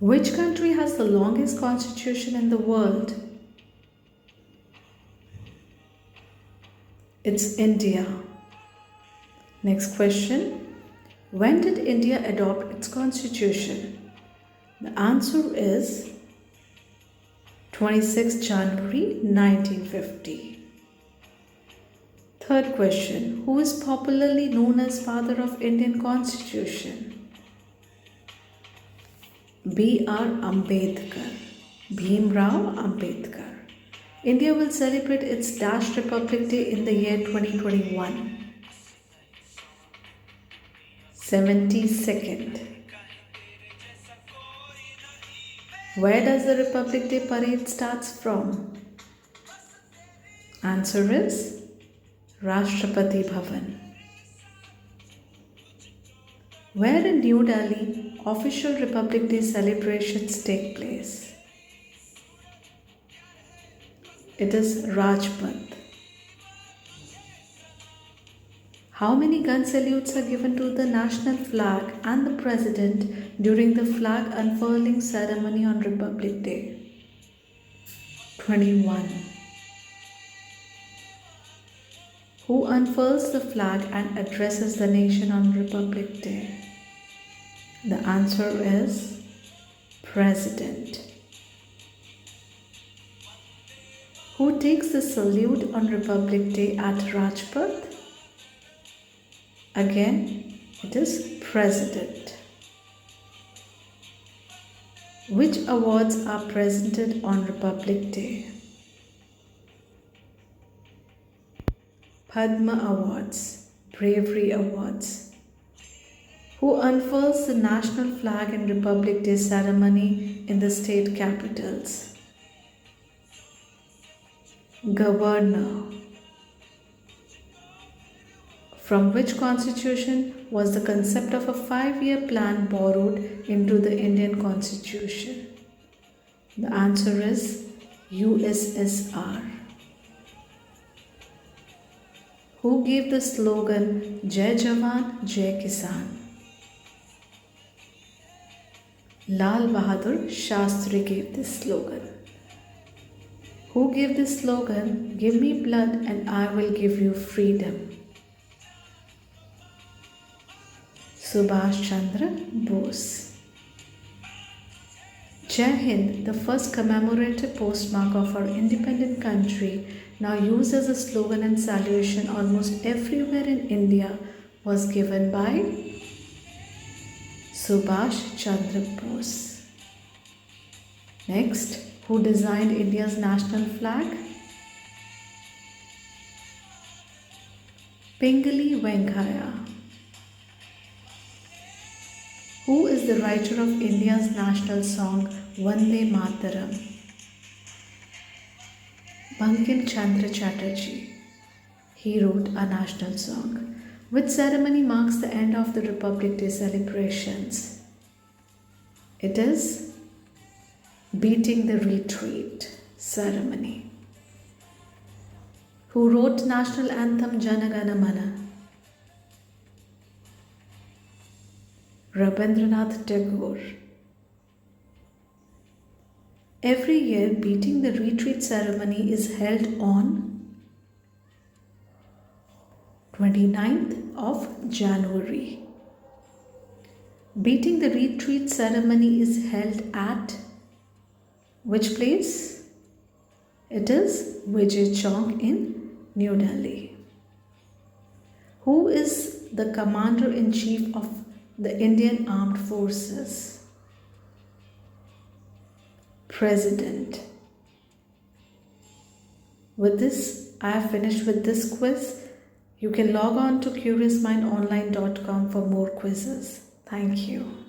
Which country has the longest constitution in the world? It's India. Next question. When did India adopt its constitution? The answer is 26 January 1950. Third question. Who is popularly known as father of Indian Constitution? B R Ambedkar. Bhim Rao Ambedkar. India will celebrate its Dash Republic Day in the year 2021. 72nd. Where does the Republic Day parade starts from? Answer is Rashtrapati Bhavan. Where in New Delhi official Republic Day celebrations take place? It is Rajpath. How many gun salutes are given to the national flag and the president during the flag unfurling ceremony on Republic Day? 21. Who unfurls the flag and addresses the nation on Republic Day? The answer is President. Who takes the salute on Republic Day at Rajpath? Again, it is President. Which awards are presented on Republic Day? Padma Awards, Bravery Awards. Who unfurls the national flag in Republic Day ceremony in the state capitals? Governor. From which constitution was the concept of a 5-year plan borrowed into the Indian Constitution? The answer is USSR. Who gave the slogan Jai Jawaan, Jai Kisgan? Lal Bahadur Shastri gave this slogan. Who gave this slogan, Give me blood and I will give you freedom? Subhash Chandra Bose. Jai Hind, the first commemorative postmark of our independent country, now used as a slogan and salutation almost everywhere in India, was given by Subhash Chandra Bose. Next, who designed India's national flag? Pingali Venkaya. Who is the writer of India's national song Vande Mataram? Bankim Chandra Chatterjee. He wrote a national song. Which ceremony marks the end of the Republic Day celebrations? It is Beating the Retreat ceremony. Who wrote national anthem Jana Gana Mana? Rabindranath Tagore. Every year, Beating the Retreat ceremony is held on 29th of January. Beating the Retreat ceremony is held at which place? It is Vijay Chowk in New Delhi. Who is the Commander-in-Chief of the Indian Armed Forces? President. With this, I have finished with this quiz. You can log on to curiousmindonline.com for more quizzes. Thank you.